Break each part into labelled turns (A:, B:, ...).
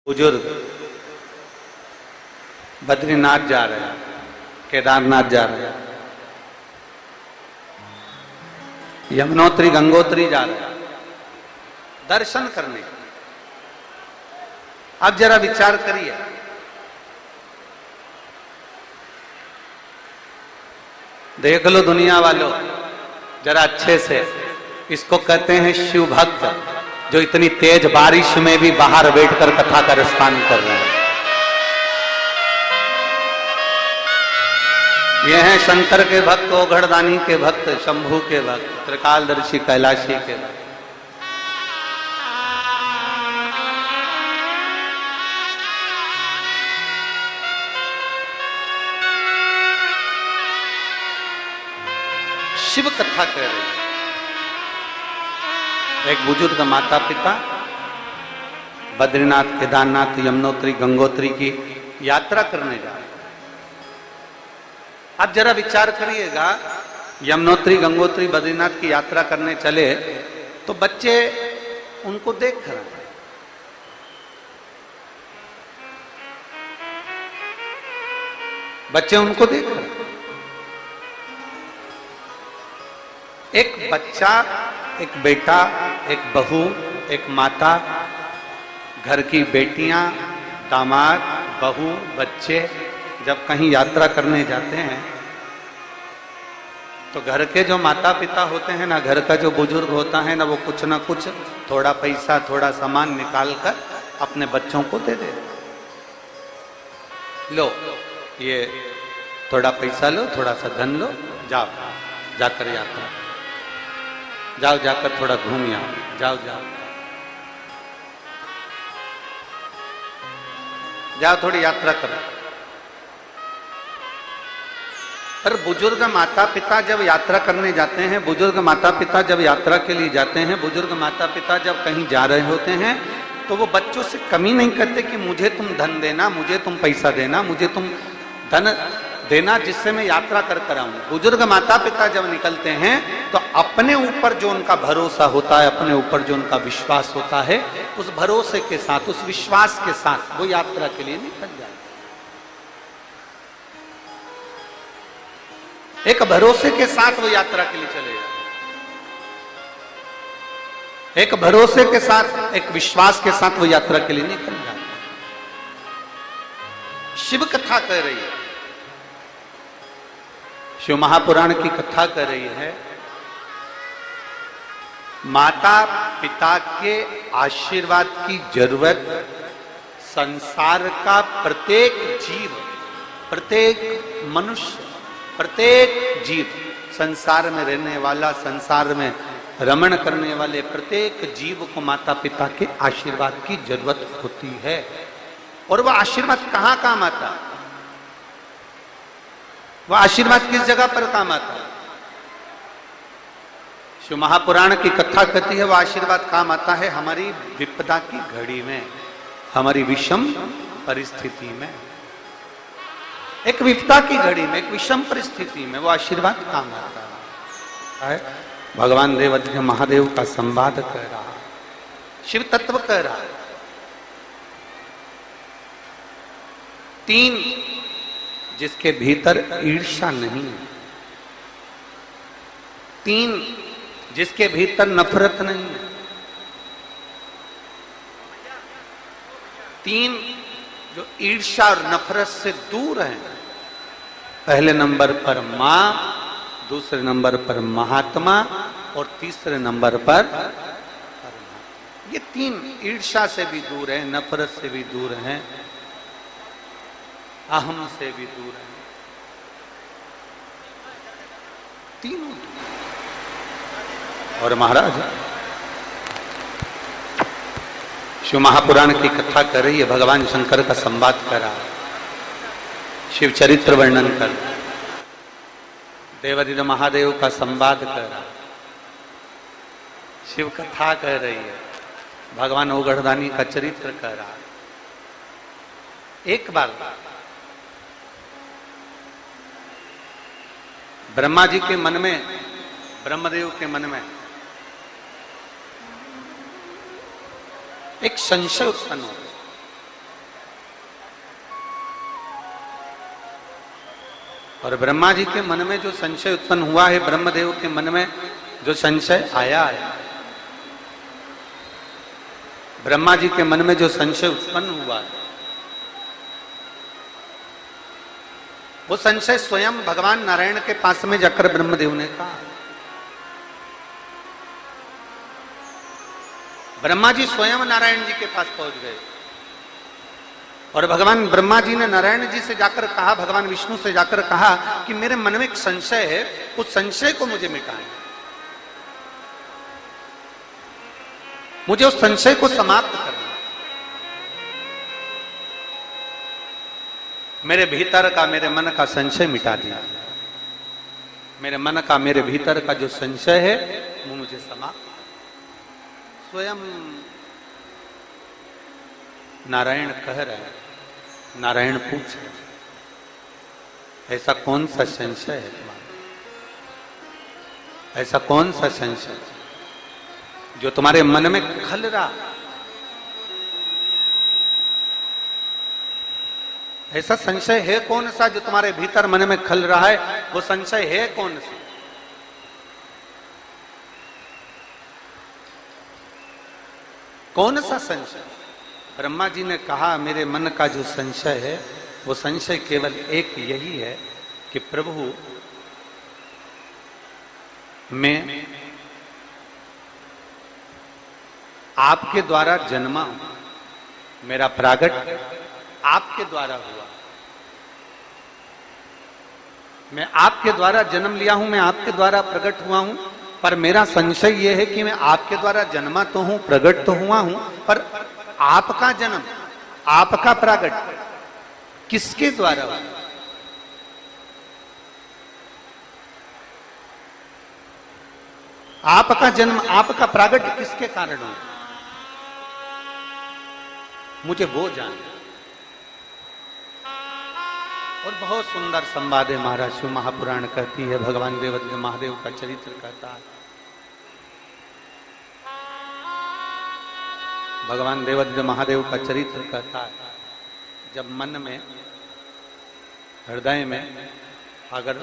A: बुजुर्ग बद्रीनाथ जा रहे हैं, केदारनाथ जा रहे हैं, यमुनोत्री गंगोत्री जा रहे हैं दर्शन करने। अब जरा विचार करिए, देख लो दुनिया वालों जरा अच्छे से, इसको कहते हैं शिव भक्त, जो इतनी तेज बारिश में भी बाहर बैठकर कथा का रसपान कर रहे हैं। ये हैं शंकर के भक्त, ओघड़दानी के भक्त, शंभू के भक्त, त्रिकालदर्शी कैलाशी के भक्त। शिव कथा कह रहे हैं। एक बुजुर्ग माता पिता बद्रीनाथ, केदारनाथ, यमुनोत्री, गंगोत्री की यात्रा करने जा रहे हैं। आप जरा विचार करिएगा, यमुनोत्री, गंगोत्री, बद्रीनाथ की यात्रा करने चले तो बच्चे उनको देख रहे हैं। बच्चे उनको देख रहे हैं। एक बच्चा, एक बेटा, एक बहू, एक माता, घर की बेटियां, दामाद, बहू, बच्चे जब कहीं यात्रा करने जाते हैं तो घर के जो माता पिता होते हैं ना, घर का जो बुजुर्ग होता है ना, वो कुछ ना कुछ थोड़ा पैसा, थोड़ा सामान निकाल कर अपने बच्चों को दे दे। लो ये थोड़ा पैसा लो, थोड़ा सा धन लो, जाओ जाकर यात्रा, जाओ जाकर थोड़ा घूम आओ, जाओ जाओ जाओ थोड़ी यात्रा करो। पर बुजुर्ग माता पिता जब यात्रा करने जाते हैं, बुजुर्ग माता पिता जब यात्रा के लिए जाते हैं, बुजुर्ग माता पिता जब कहीं जा रहे होते हैं तो वो बच्चों से कमी नहीं करते कि मुझे तुम धन देना, मुझे तुम पैसा देना, मुझे तुम धन देना जिससे मैं यात्रा कर आऊं। बुजुर्ग माता पिता जब निकलते हैं तो अपने ऊपर जो उनका भरोसा होता है, अपने ऊपर जो उनका विश्वास होता है, उस भरोसे के साथ, उस विश्वास के साथ वो यात्रा के लिए निकल जाते हैं। एक भरोसे के साथ वो यात्रा के लिए चले जाते, एक भरोसे के साथ, एक विश्वास के साथ वो यात्रा के लिए निकल जाते हैं। शिव कथा कह रही है, शिव महापुराण की कथा कर रही है, माता पिता के आशीर्वाद की जरूरत संसार का प्रत्येक जीव, प्रत्येक मनुष्य, प्रत्येक जीव, संसार में रहने वाला, संसार में रमण करने वाले प्रत्येक जीव को माता पिता के आशीर्वाद की जरूरत होती है। और वह आशीर्वाद कहां काम आता है? वह आशीर्वाद किस जगह पर काम आता है? शिव महापुराण की कथा कहती है वह आशीर्वाद काम आता है हमारी विपदा की घड़ी में, हमारी विषम परिस्थिति में। एक विपदा की घड़ी में, एक विषम परिस्थिति में वो आशीर्वाद काम आता है। भगवान देवाधिदेव महादेव का संवाद कह रहा है, शिव तत्व कह रहा है। 3 जिसके भीतर ईर्ष्या नहीं है, 3 जिसके भीतर नफरत नहीं है, 3 जो ईर्ष्या और नफरत से दूर हैं। पहले नंबर पर मां, दूसरे नंबर पर महात्मा और तीसरे नंबर पर परमात्मा। ये 3 ईर्ष्या से भी दूर है, नफरत से भी दूर हैं, अहम से भी दूर है, तीनों। और महाराज शिव महापुराण की कथा कर रही है, भगवान शंकर का संवाद कर रहा है, शिव चरित्र वर्णन कर, देवाधिदेव महादेव का संवाद कर रहा है, शिव कथा कह रही है, भगवान ओघड़दानी का चरित्र कर रहा है। एक बार ब्रह्मा जी के मन में, ब्रह्मदेव के मन में एक संशय उत्पन्न हो गया। और ब्रह्मा जी के मन में जो संशय उत्पन्न हुआ है, ब्रह्मदेव के मन में जो संशय आया है, ब्रह्मा जी के मन में जो संशय उत्पन्न हुआ है, वो संशय स्वयं भगवान नारायण के पास में जाकर ब्रह्मदेव ने कहा। ब्रह्मा जी स्वयं नारायण जी के पास पहुंच गए और भगवान ब्रह्मा जी ने नारायण जी से जाकर कहा, भगवान विष्णु से जाकर कहा कि मेरे मन में एक संशय है, उस संशय को मुझे मिटाएं, मुझे उस संशय को समाप्त करना, मेरे भीतर का, मेरे मन का संशय मिटा दिया, मेरे मन का, मेरे भीतर का जो संशय है वो मुझे समाप्त। स्वयं नारायण कह रहे हैं, नारायण पूछ रहे, ऐसा कौन सा संशय है तुम्हारा, ऐसा कौन सा संशय जो तुम्हारे मन में खल रहा, ऐसा संशय है कौन सा जो तुम्हारे भीतर मन में खल रहा है, वो संशय है कौन सा? कौन सा संशय? ब्रह्मा जी ने कहा मेरे मन का जो संशय है वो संशय केवल एक यही है कि प्रभु मैं आपके द्वारा जन्मा हूं, मेरा प्रागट आपके द्वारा हुआ, मैं आपके द्वारा जन्म लिया हूं, मैं आपके द्वारा प्रकट हुआ हूं, पर मेरा संशय यह है कि मैं आपके द्वारा जन्मा तो हूं, प्रकट तो हुआ हूं, पर आपका जन्म, आपका प्रकट किसके द्वारा हुआ? आपका जन्म, आपका प्रकट किसके कारण हुआ? मुझे वो जानना। और बहुत सुंदर संवाद है, महाराज शिव महापुराण कहती है, भगवान देवदेव महादेव का चरित्र कहता है, भगवान देवदेव महादेव का चरित्र कहता है, जब मन में, हृदय में अगर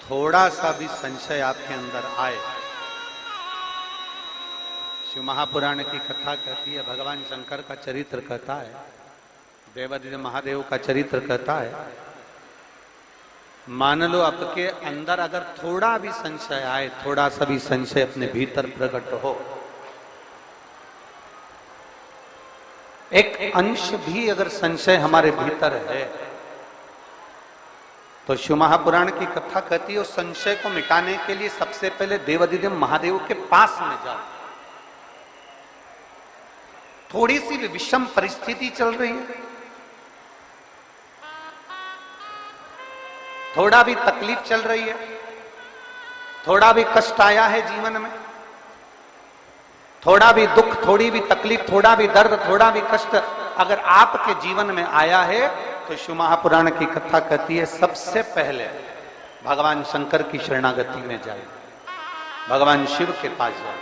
A: थोड़ा सा भी संशय आपके अंदर आए, शिव महापुराण की कथा कहती है, भगवान शंकर का चरित्र कहता है, देवदेव महादेव का चरित्र कहता है, मान लो आपके अंदर अगर थोड़ा भी संशय आए, थोड़ा सा भी संशय अपने भीतर प्रकट हो, एक अंश भी अगर संशय हमारे भीतर है, तो शिव महापुराण की कथा कहती है उस संशय को मिटाने के लिए सबसे पहले देवाधिदेव महादेव के पास में जाओ। थोड़ी सी भी विषम परिस्थिति चल रही है, थोड़ा भी तकलीफ चल रही है, थोड़ा भी कष्ट आया है जीवन में, थोड़ा भी दुख, थोड़ी भी तकलीफ, थोड़ा भी दर्द, थोड़ा भी कष्ट अगर आपके जीवन में आया है, तो शिव महापुराण की कथा कहती है सबसे पहले भगवान शंकर की शरणागति में जाए, भगवान शिव के पास जाए,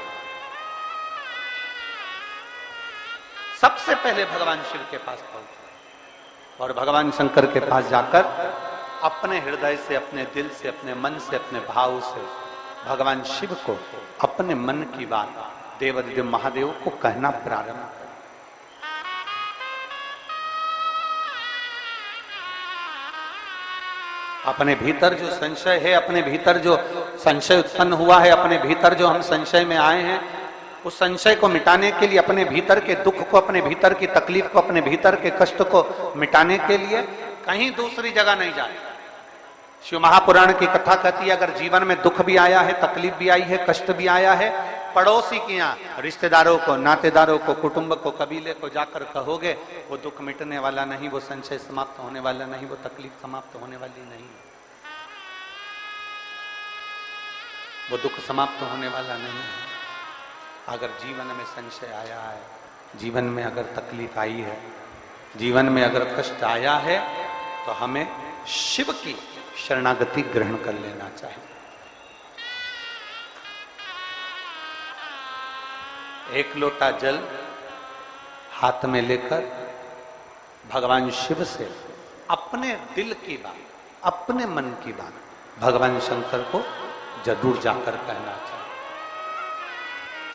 A: सबसे पहले भगवान शिव के पास पहुंचे और भगवान शंकर के पास जाकर अपने हृदय से, अपने दिल से, अपने मन से, अपने भाव से भगवान शिव को अपने मन की बात देवाधिदेव महादेव को कहना प्रारंभ कर। अपने भीतर जो संशय है, अपने भीतर जो संशय उत्पन्न हुआ है, अपने भीतर जो हम संशय में आए हैं, उस संशय को मिटाने के लिए, अपने भीतर के दुख को, अपने भीतर की तकलीफ को, अपने भीतर के कष्ट को मिटाने के लिए कहीं दूसरी जगह नहीं जाते। शिव महापुराण की कथा कहती है अगर जीवन में दुख भी आया है, तकलीफ भी आई है, कष्ट भी आया है, पड़ोसी के यहाँ, रिश्तेदारों को, नातेदारों को, कुटुंब को, कबीले को जाकर कहोगे, वो दुख मिटने वाला नहीं, वो संशय समाप्त होने वाला नहीं, वो तकलीफ समाप्त होने वाली नहीं, वो दुख समाप्त होने वाला नहीं है। अगर जीवन में संशय आया है, जीवन में अगर तकलीफ आई है, जीवन में अगर कष्ट आया है, तो हमें शिव की शरणागति ग्रहण कर लेना चाहिए। एक लोटा जल हाथ में लेकर भगवान शिव से अपने दिल की बात, अपने मन की बात भगवान शंकर को जरूर जाकर कहना चाहिए।